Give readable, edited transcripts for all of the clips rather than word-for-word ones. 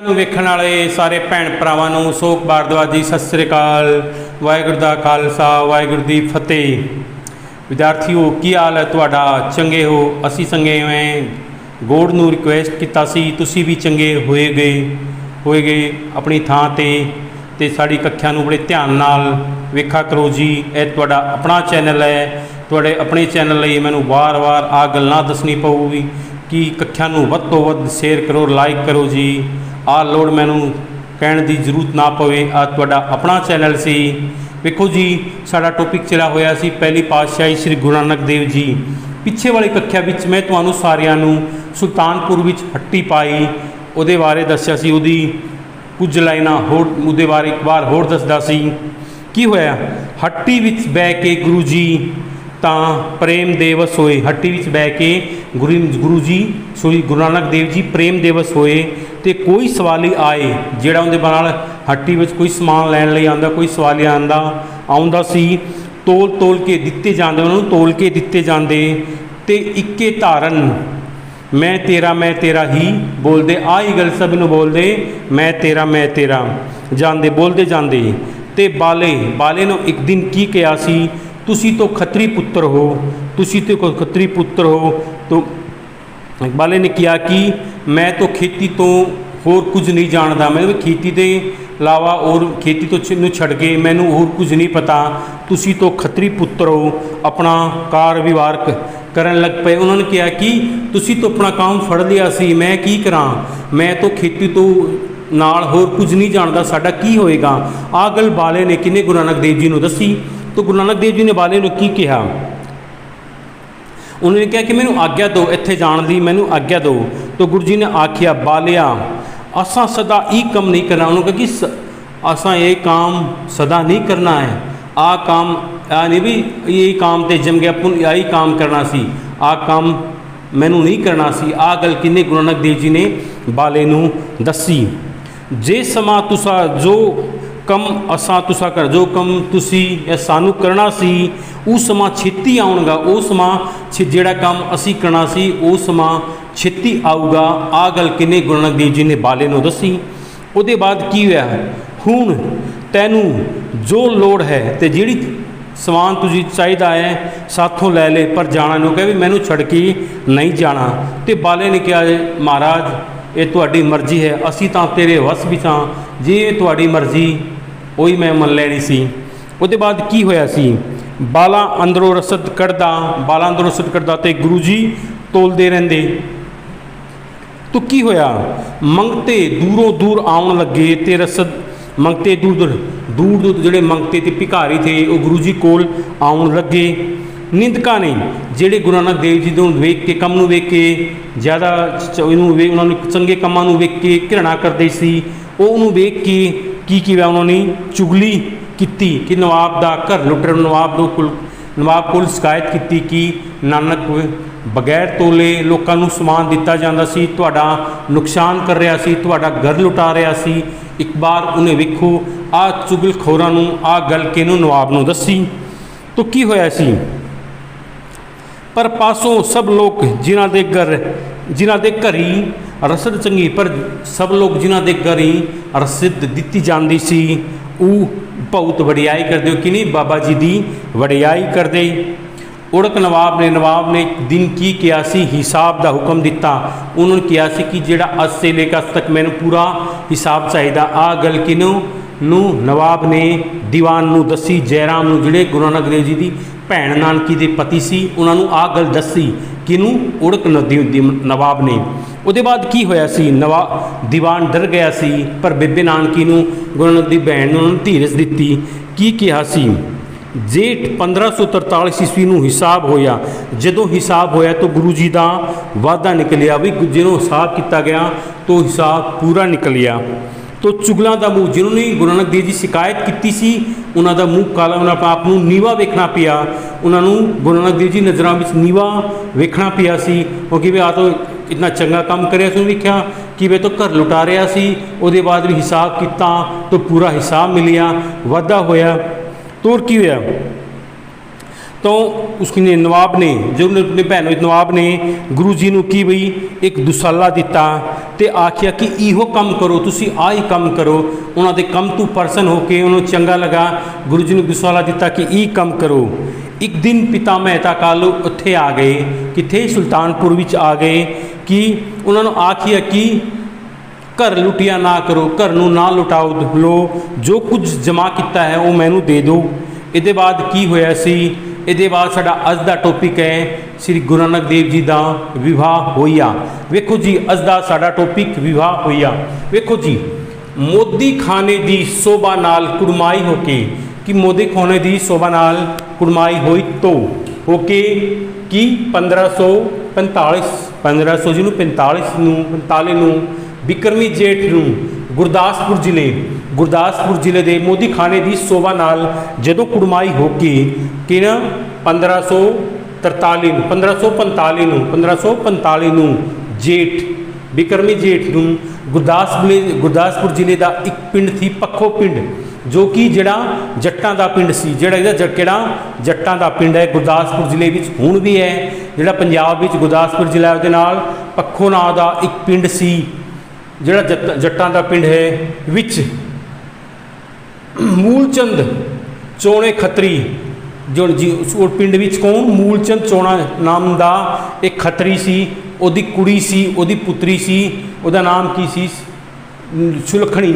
ਨੂੰ ਵੇਖਣ ਵਾਲੇ ਸਾਰੇ ਭੈਣ ਭਰਾਵਾਂ ਨੂੰ ਸੋਖ ਭਾਰਦਵਾਜ ਜੀ ਸਤਿ ਸ੍ਰੀ ਅਕਾਲ। ਵਾਹਿਗੁਰੂ ਦਾ ਖਾਲਸਾ ਵਾਹਿਗੁਰੂ ਦੀ ਫਤਿਹ। ਵਿਦਿਆਰਥੀਓ ਕੀ ਹਾਲ ਹੈ ਤੁਹਾਡਾ? ਚੰਗੇ ਹੋ? ਅਸੀਂ ਚੰਗੇ ਹੋਏ। ਗੋਡ ਨੂੰ ਰਿਕੁਐਸਟ ਕੀਤਾ ਸੀ ਤੁਸੀਂ ਵੀ ਚੰਗੇ ਹੋਏਗੇ ਆਪਣੀ ਥਾਂ ਤੇ ਸਾਡੀ ਕੱਖਿਆਂ ਨੂੰ ਬੜੇ ਧਿਆਨ ਨਾਲ ਵੇਖਾ ਕਰੋ ਜੀ। ਇਹ ਤੁਹਾਡਾ ਆਪਣਾ ਚੈਨਲ ਹੈ। ਤੁਹਾਡੇ ਆਪਣੇ ਚੈਨਲ ਲਈ ਮੈਨੂੰ ਵਾਰ-ਵਾਰ ਆ ਗੱਲਾਂ ਦੱਸਣੀ ਪਊਗੀ ਕਿ ਕੱਖਿਆਂ ਨੂੰ ਵੱਧ ਤੋਂ ਵੱਧ ਸ਼ੇਅਰ ਕਰੋ, ਲਾਈਕ ਕਰੋ ਜੀ। ਆ ਲੋੜ ਮੈਨੂੰ ਕਹਿਣ ਦੀ ਜ਼ਰੂਰਤ ਨਾ ਪਵੇ, ਆ ਤੁਹਾਡਾ ਆਪਣਾ ਚੈਨਲ ਸੀ। ਵੇਖੋ ਜੀ, ਸਾਡਾ ਟੌਪਿਕ ਚਲਾ ਹੋਇਆ ਸੀ ਪਹਿਲੀ ਪਾਤਸ਼ਾਹੀ ਸ੍ਰੀ ਗੁਰੂ ਨਾਨਕ ਦੇਵ ਜੀ। ਪਿੱਛੇ ਵਾਲੀ ਕੱਖਿਆ ਵਿੱਚ ਮੈਂ ਤੁਹਾਨੂੰ ਸਾਰਿਆਂ ਨੂੰ ਸੁਲਤਾਨਪੁਰ ਵਿੱਚ ਹੱਟੀ ਪਾਈ ਉਹਦੇ ਬਾਰੇ ਦੱਸਿਆ ਸੀ। ਉਹਦੀ ਕੁਝ ਲਾਈਨਾਂ ਹੋਰ ਉਹਦੇ ਬਾਰੇ ਇੱਕ ਵਾਰ ਹੋਰ ਦੱਸਦਾ ਸੀ। ਕੀ ਹੋਇਆ? ਹੱਟੀ ਵਿੱਚ ਬਹਿ ਕੇ ਗੁਰੂ ਜੀ ਤਾਂ ਪ੍ਰੇਮ ਦਿਵਸ ਹੋਏ। ਹੱਟੀ ਵਿੱਚ ਬਹਿ ਕੇ ਗੁਰੂ ਜੀ ਸ੍ਰੀ ਗੁਰੂ ਨਾਨਕ ਦੇਵ ਜੀ ਪ੍ਰੇਮ ਦਿਵਸ ਹੋਏ ਅਤੇ ਕੋਈ ਸਵਾਲੀ ਆਏ ਜਿਹੜਾ ਉਹਦੇ ਨਾਲ ਹੱਟੀ ਵਿੱਚ ਕੋਈ ਸਮਾਨ ਲੈਣ ਲਈ ਆਉਂਦਾ, ਕੋਈ ਸਵਾਲੀ ਆਉਂਦਾ ਸੀ। ਤੋਲ ਕੇ ਦਿੱਤੇ ਜਾਂਦੇ, ਉਹਨਾਂ ਨੂੰ ਤੋਲ ਕੇ ਦਿੱਤੇ ਜਾਂਦੇ ਅਤੇ ਇੱਕੇ ਧਾਰਨ ਮੈਂ ਤੇਰਾ ਹੀ ਬੋਲਦੇ। ਆਹੀ ਗੱਲ ਸਭ ਨੂੰ ਬੋਲਦੇ, ਮੈਂ ਤੇਰਾ ਜਾਂਦੇ ਬੋਲਦੇ ਜਾਂਦੇ। ਅਤੇ ਬਾਲੇ ਨੂੰ ਇੱਕ ਦਿਨ ਕੀ ਕਿਹਾ ਸੀ? ਤੁਸੀਂ ਤੋਂ ਖੱਤਰੀ ਪੁੱਤਰ ਹੋ। ਤੋ ਬਾਲੇ ਨੇ ਕਿਹਾ ਕਿ ਮੈਂ ਤਾਂ ਖੇਤੀ ਤੋਂ ਹੋਰ ਕੁਝ ਨਹੀਂ ਜਾਣਦਾ। ਮੈਂ ਖੇਤੀ ਦੇ ਇਲਾਵਾ ਔਰ ਖੇਤੀ ਤੋਂ ਨੂੰ ਛੱਡ ਕੇ ਮੈਨੂੰ ਹੋਰ ਕੁਝ ਨਹੀਂ ਪਤਾ। ਤੁਸੀਂ ਤੋਂ ਖੱਤਰੀ ਪੁੱਤਰ ਹੋ। ਆਪਣਾ ਕਾਰ ਵਿਵਹਾਰ ਕਰਨ ਲੱਗ ਪਏ। ਉਹਨਾਂ ਨੇ ਕਿਹਾ ਕਿ ਤੁਸੀਂ ਤਾਂ ਆਪਣਾ ਕੰਮ ਫੜ ਲਿਆ ਸੀ, ਮੈਂ ਕੀ ਕਰਾਂ? ਮੈਂ ਤਾਂ ਖੇਤੀ ਤੋਂ ਨਾਲ ਹੋਰ ਕੁਝ ਨਹੀਂ ਜਾਣਦਾ, ਸਾਡਾ ਕੀ ਹੋਏਗਾ? ਆਹ ਗੱਲ ਬਾਲੇ ਨੇ ਕਿਹਨੇ ਗੁਰੂ ਨਾਨਕ ਦੇਵ ਜੀ ਨੂੰ ਦੱਸੀ। ਤਾਂ ਗੁਰੂ ਨਾਨਕ ਦੇਵ ਜੀ ਨੇ ਬਾਲੇ ਨੂੰ ਕੀ ਕਿਹਾ? ਉਹਨਾਂ ਨੇ ਕਿਹਾ ਕਿ ਮੈਨੂੰ ਆਗਿਆ ਦਿਓ, ਇੱਥੇ ਜਾਣ ਦੀ ਮੈਨੂੰ ਆਗਿਆ ਦਿਓ। ਤਾਂ ਗੁਰੂ ਜੀ ਨੇ ਆਖਿਆ, ਬਾਲਿਆ ਅਸਾਂ ਸਦਾ ਇਹ ਕੰਮ ਨਹੀਂ ਕਰਨਾ। ਉਹਨੂੰ ਕਿਹਾ ਕਿ ਅਸਾਂ ਇਹ ਕੰਮ ਸਦਾ ਨਹੀਂ ਕਰਨਾ ਹੈ। ਆਹ ਕੰਮ ਨਹੀਂ ਵੀ ਇਹ ਕੰਮ ਤੇ ਜਮ ਗਿਆ ਪੁਨ ਆਹੀ ਕੰਮ ਕਰਨਾ ਸੀ, ਆਹ ਕੰਮ ਮੈਨੂੰ ਨਹੀਂ ਕਰਨਾ ਸੀ। ਆਹ ਗੱਲ ਕਿੰਨੇ ਗੁਰੂ ਨਾਨਕ ਦੇਵ ਜੀ ਨੇ ਬਾਲੇ ਨੂੰ ਦੱਸੀ। ਜੇ ਸਮਾਂ ਤੁਸਾਂ ਜੋ ਕੰਮ ਅਸਾਂ ਤੁਸਾਂ ਕਰ, ਜੋ ਕੰਮ ਤੁਸੀਂ ਸਾਨੂੰ ਕਰਨਾ ਸੀ ਉਹ ਸਮਾਂ ਛੇਤੀ ਆਉਣਗਾ। ਉਹ ਸਮਾਂ ਜਿਹੜਾ ਕੰਮ ਅਸੀਂ ਕਰਨਾ ਸੀ ਉਹ ਸਮਾਂ ਛੇਤੀ ਆਊਗਾ। ਆਹ ਗੱਲ ਕਿੰਨੇ ਗੁਰੂ ਨਾਨਕ ਦੇਵ ਜੀ ਨੇ ਬਾਲੇ ਨੂੰ ਦੱਸੀ। ਉਹਦੇ ਬਾਅਦ ਕੀ ਹੋਇਆ? ਹੁਣ ਤੈਨੂੰ ਜੋ ਲੋੜ ਹੈ ਅਤੇ ਜਿਹੜੀ ਸਮਾਨ ਤੁਸੀਂ ਚਾਹੀਦਾ ਹੈ ਸਾਥੋਂ ਲੈ ਲੈ, ਪਰ ਜਾਣਾ ਨੂੰ ਕਹੇ ਵੀ ਮੈਨੂੰ ਛੱਡ ਕੇ ਨਹੀਂ ਜਾਣਾ। ਅਤੇ ਬਾਲੇ ਨੇ ਕਿਹਾ, ਮਹਾਰਾਜ ਇਹ ਤੁਹਾਡੀ ਮਰਜ਼ੀ ਹੈ, ਅਸੀਂ ਤਾਂ ਤੇਰੇ ਵਸ ਵਿੱਚ ਹਾਂ, ਜੇ ਤੁਹਾਡੀ ਮਰਜ਼ੀ ਉਹੀ ਮੈਂ ਮੰਨ ਲੈਣੀ ਸੀ। ਉਹਦੇ ਬਾਅਦ ਕੀ ਹੋਇਆ ਸੀ? ਬਾਲਾ ਅੰਦਰੋਂ ਰਸਦ ਕੱਢਦਾ ਅਤੇ ਗੁਰੂ ਜੀ ਤੋਲਦੇ ਰਹਿੰਦੇ। ਤੋ ਕੀ ਹੋਇਆ? ਮੰਗਤੇ ਦੂਰੋਂ ਦੂਰ ਆਉਣ ਲੱਗੇ ਅਤੇ ਰਸਦ ਮੰਗਤੇ ਦੂਰ ਜਿਹੜੇ ਮੰਗਤੇ ਅਤੇ ਭਿਖਾਰੀ ਥੇ ਉਹ ਗੁਰੂ ਜੀ ਕੋਲ ਆਉਣ ਲੱਗੇ। ਨਿੰਦਕਾਂ ਨੇ ਜਿਹੜੇ ਗੁਰੂ ਨਾਨਕ ਦੇਵ ਜੀ ਨੂੰ ਵੇਖ ਕੇ, ਕੰਮ ਨੂੰ ਵੇਖ ਕੇ ਜ਼ਿਆਦਾ ਉਹਨਾਂ ਨੂੰ ਚੰਗੇ ਕੰਮਾਂ ਨੂੰ ਵੇਖ ਕੇ ਘਿਰਣਾ ਕਰਦੇ ਸੀ। ਉਹ ਉਹਨੂੰ ਵੇਖ ਕੇ ਕੀ ਕੀਤਾ? ਉਹਨਾਂ ਨੇ ਚੁਗਲੀ ਕੀਤੀ ਕਿ ਨਵਾਬ ਦਾ ਘਰ ਲੁੱਟਣ। ਨਵਾਬ ਕੋਲ ਸ਼ਿਕਾਇਤ ਕੀਤੀ ਕਿ ਨਾਨਕ ਬਗੈਰ ਤੋਲੇ ਲੋਕਾਂ ਨੂੰ ਸਮਾਨ ਦਿੱਤਾ ਜਾਂਦਾ ਸੀ, ਤੁਹਾਡਾ ਨੁਕਸਾਨ ਕਰ ਰਿਹਾ ਸੀ, ਤੁਹਾਡਾ ਘਰ ਲੁਟਾ ਰਿਹਾ ਸੀ। ਇੱਕ ਵਾਰ ਉਹਨੇ ਵੇਖੋ ਆਹ ਚੁਗਲਖੋਰਾਂ ਨੂੰ ਆਹ ਗੱਲ ਕਿਹਨੂੰ ਨਵਾਬ ਨੂੰ ਦੱਸੀ। ਤਾਂ ਕੀ ਹੋਇਆ ਸੀ? ਪਰ ਪਾਸੋਂ ਸਭ ਲੋਕ ਜਿਨ੍ਹਾਂ ਦੇ ਘਰੀ ਰਸਦ ਚੰਗੀ, ਪਰ ਸਭ ਲੋਕ ਜਿਨ੍ਹਾਂ ਦੇ ਘਰੀ ਰਸਦ ਦਿੱਤੀ ਜਾਂਦੀ ਸੀ ਉਹ ਬਹੁਤ ਵਡਿਆਈ ਕਰਦੇ ਹੋ ਕਿ ਨਹੀਂ? ਬਾਬਾ ਜੀ ਦੀ ਵਡਿਆਈ ਕਰਦੇ। ਉੜਕ ਨਵਾਬ ਨੇ ਇੱਕ ਦਿਨ ਕੀ ਕਿਹਾ ਸੀ? ਹਿਸਾਬ ਦਾ ਹੁਕਮ ਦਿੱਤਾ। ਉਹਨਾਂ ਨੂੰ ਕਿਹਾ ਸੀ ਕਿ ਜਿਹੜਾ ਅੱਜ ਸੇ ਲੈ ਕੇ ਅੱਜ ਤੱਕ ਮੈਨੂੰ ਪੂਰਾ ਹਿਸਾਬ ਚਾਹੀਦਾ। ਆਹ ਗੱਲ ਕਿਹਨੂੰ ਨਵਾਬ ਨੇ ਦੀਵਾਨ ਨੂੰ ਦੱਸੀ, ਜੈਰਾਮ ਨੂੰ, ਜਿਹੜੇ ਗੁਰੂ ਨਾਨਕ ਦੇਵ ਜੀ ਦੀ ਭੈਣ ਨਾਨਕੀ ਦੇ ਪਤੀ ਸੀ। ਉਹਨਾਂ ਨੂੰ ਆਹ ਗੱਲ ਦੱਸੀ ਕਿਹਨੂੰ? ਉੜਕ ਨਵਾਬ ਨੇ। ਉਹਦੇ ਬਾਅਦ ਕੀ ਹੋਇਆ ਸੀ? ਦੀਵਾਨ ਡਰ ਗਿਆ ਸੀ, ਪਰ ਬੇਬੇ ਨਾਨਕੀ ਨੂੰ ਗੁਰੂ ਨਾਨਕ ਦੀ ਭੈਣ ਨੂੰ ਉਹਨਾਂ ਨੇ ਧੀਰਜ ਦਿੱਤੀ। ਕੀ ਕਿਹਾ ਸੀ? ਜੇਠ 1543 ਈਸਵੀ ਨੂੰ ਹਿਸਾਬ ਹੋਇਆ। ਜਦੋਂ ਹਿਸਾਬ ਹੋਇਆ ਤਾਂ ਗੁਰੂ ਜੀ ਦਾ ਵਾਅਦਾ ਨਿਕਲਿਆ ਵੀ ਜਦੋਂ ਹਿਸਾਬ ਕੀਤਾ ਗਿਆ ਤਾਂ ਹਿਸਾਬ ਪੂਰਾ ਨਿਕਲਿਆ। ਤਾਂ ਚੁਗਲਾਂ ਦਾ ਮੂੰਹ, ਜਿਹਨਾਂ ਨੇ ਗੁਰੂ ਨਾਨਕ ਦੇਵ ਜੀ ਸ਼ਿਕਾਇਤ ਕੀਤੀ ਸੀ ਉਹਨਾਂ ਦਾ ਮੂੰਹ ਕਾਲਾ, ਉਹਨਾਂ ਆਪ ਨੂੰ ਨੀਵਾ ਵੇਖਣਾ ਪਿਆ। ਉਹਨਾਂ ਨੂੰ ਗੁਰੂ ਨਾਨਕ ਦੇਵ ਜੀ ਨਜ਼ਰਾਂ ਵਿੱਚ ਨੀਵਾ ਵੇਖਣਾ ਪਿਆ ਸੀ, ਕਿਉਂਕਿ ਵੀ ਆ ਤਾਂ ਇਤਨਾ ਚੰਗਾ ਕੰਮ ਕਰਿਆ ਸੀ। ਵੇਖਿਆ ਕਿ ਵੇ ਤਾਂ ਘਰ ਲੁਟਾ ਰਿਹਾ ਸੀ, ਉਹਦੇ ਬਾਅਦ ਵੀ ਹਿਸਾਬ ਕੀਤਾ ਤਾਂ ਪੂਰਾ ਹਿਸਾਬ ਮਿਲਿਆ, ਵਾਧਾ ਹੋਇਆ। ਤੋਰ ਕੀ ਹੋਇਆ? तो उसने नवाब ने जो अपनी भैन नवाब ने गुरु जी ਨੂੰ ਕੀ ਬਈ ਇੱਕ ਦੁਸਾਲਾ ਦਿੱਤਾ ਤੇ ਆਖਿਆ ਕਿ ਇਹੋ ਕੰਮ ਕਰੋ, ਤੁਸੀਂ ਆਹ ਹੀ ਕੰਮ ਕਰੋ। ਉਹਨਾਂ ਦੇ ਕੰਮ ਤੋਂ ਪਰਸਨ ਹੋ ਕੇ ਉਹਨੂੰ ਚੰਗਾ ਲੱਗਾ। ਗੁਰੂ ਜੀ ਨੂੰ ਦੁਸਾਲਾ ਦਿੱਤਾ ਕਿ ਇਹ ਕੰਮ ਕਰੋ। ਇੱਕ ਦਿਨ ਪਿਤਾ ਮਹਿਤਾ ਕਾਲੂ ਉੱਥੇ ਆ ਗਏ, ਕਿੱਥੇ ਸੁਲਤਾਨਪੁਰ ਵਿੱਚ ਆ ਗਏ ਕਿ ਉਹਨਾਂ ਨੂੰ ਆਖਿਆ ਕਿ घर लुटिया ना करो, घर नूं ना लुटाओ लो, जो कुछ जमा किया है वो मैनू दे दो। ये बाद की होया सी, ये बाद साडा अज दा टॉपिक है श्री गुरु नानक देव जी का विवाह होया। वेखो जी अज दा साडा टॉपिक विवाह होया। वेखो जी मोदी खाने की शोभा नाल कुड़माई होके कि मोदी खाने की शोभा नाल कुड़माई होई तो होके कि 1545 जी 45 बिक्रमी जेठ नूं गुरदासपुर जिले के मोदी खाने की शोभा नाल जदों कुड़माई हो के कि 1545 जेठ बिक्रमी जेठ नूं गुरदासपुर जिले का एक पिंड थी पखो पिंड, जो कि जड़ा जट्टां दा पिंड सी। जड़ा जट्टां दा पिंड है गुरदासपुर जिले विच हुण भी है। जिहड़ा पंजाब विच गुरदासपुर जिला दे नाल पखो नां दा एक पिंड सी, जिहड़ा जट्टां दा पिंड है। विच मूलचंद चोणे खत्री जो जी उस पिंड विच कौन मूलचंद चोणा नाम दा एक खत्री सी, ओदी कुड़ी सी, ओदी पुत्री सी, ओदा नाम की सी सुलखणी।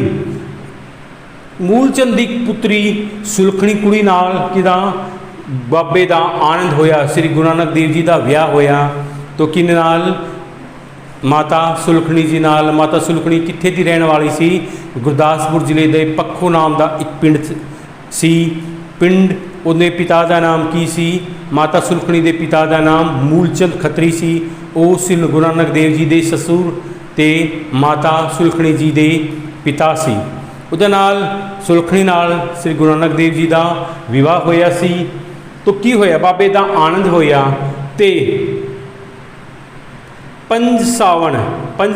मूलचंद की पुत्री सुलखणी कुड़ी नाल किदा बाबे दा आनंद होया, श्री गुरु नानक देव जी का विआह होया। तो किन नाल माता सुलखणी जी नाल। माता सुलखणी कित्थे दी रहने वाली सी? गुरदासपुर जिले के पखो नाम का एक पिंड सी। पिंड उहदे पिता का नाम की सी? माता सुलखणी के पिता का नाम मूलचंद खत्री सी। वो श्री गुरु नानक देव जी के ससुर ते माता सुलखणी जी के पिता सी। उहदे नाल सुलखणी नाल श्री गुरु नानक देव जी का विवाह होया सी। तो की होया? बाबे का आनंद होया ते 5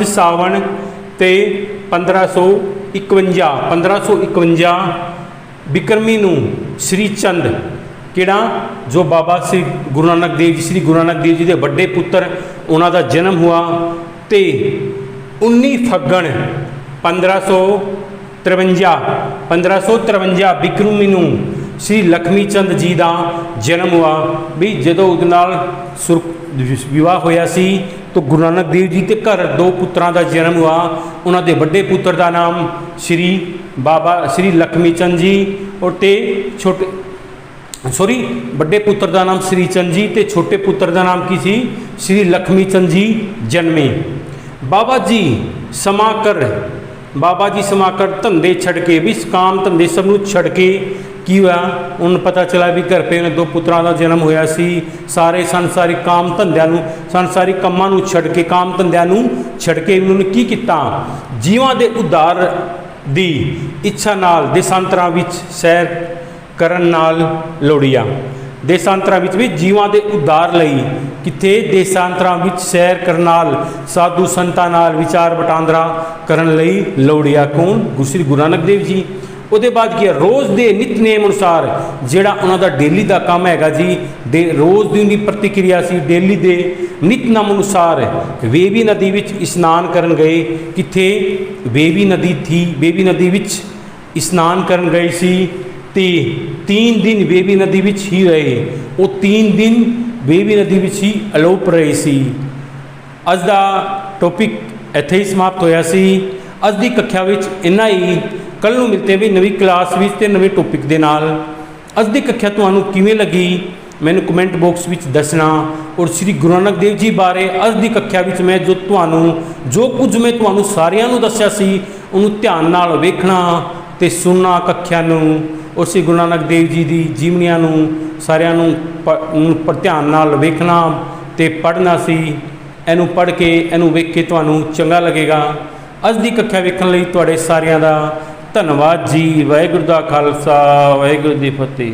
सावण ते 1551 बिक्रमी नूं श्री चंद किड़ा जो बाबा श्री गुरु नानक देव जी के बड़े पुत्र उन्हां दा जन्म हुआ। ते 19 फग्गण 1553 बिक्रमी नूं श्री लक्ष्मी चंद जी का जन्म हुआ। भी जदों उहदे नाल विवाह होया सी तो गुरु नानक देव जी के घर 2 पुत्रां का जन्म हुआ। उन्होंने बड़े पुत्र का नाम श्री लक्ष्मी चंद जी और ते बड़े पुत्र का नाम श्री चंद जी ते छोटे पुत्र का नाम की सी? श्री लक्ष्मी चंद जी जन्मे। बाबा जी समाकर धंधे छड़ के भी काम धंधे सब छड़ के की हुआ उन्हें पता चला भी घर पे 2 पुत्रां का जन्म होया सी। सारे संसारिक काम धंधियां संसारिक कामां नूं छड़ के काम धंधियां नूं छड़ के उन्होंने की किया? जीवां दे उद्धार दी इच्छा नाल देशांतरां विच सैर करन नाल लोड़िया। देशांतरां विच भी जीवां दे उद्धार लई किथे देशांतरां विच सैर करन नाल साधु संतां नाल विचार वटांदरा करन लई लोड़िया। कौन? श्री गुरु नानक देव जी। उसके बाद की रोज़ के नितनेम अनुसार जोड़ा उन्होंने डेली का काम है जी रोज़ की उनकी प्रतिक्रिया सी। डेली के नितनेम अनुसार वेवी नदी में स्नान करन गए। किथे? वेवी नदी थी, वेवी नदी में स्नान करन गए सी। ते 3 दिन वेवी नदी में ही रहे। वो 3 दिन वेवी नदी में ही अलोप रहे सी। अज का टॉपिक इत्थे ही समाप्त होया सी। अज की कक्षा में इन्ना ही। कल नूं मिलते भी नवी क्लास विच ते नवे टॉपिक दे नाल। अज दी कक्षा तुहानूं किवें लगी मैनूं कमेंट बॉक्स विच दसना। और श्री गुरु नानक देव जी बारे अज दी कक्षा विच मैं जो कुछ मैं तुहानूं सारिआं नूं दस्सिआ सी उहनूं ध्यान नाल वेखना ते सुनना कक्षा नूं। और श्री गुरु नानक देव जी दी जीवनियां नूं सारिआं नूं पर ध्यान नाल वेखना ते पढ़ना सी। इहनूं पढ़ के इहनूं वेख के तुहानूं चंगा लगेगा। अज दी कक्षा वेखण लई तुहाडे सारिआं दा धन्यवाद जी। वाहिगुरू दा खालसा वाहिगुरू दी फतेह।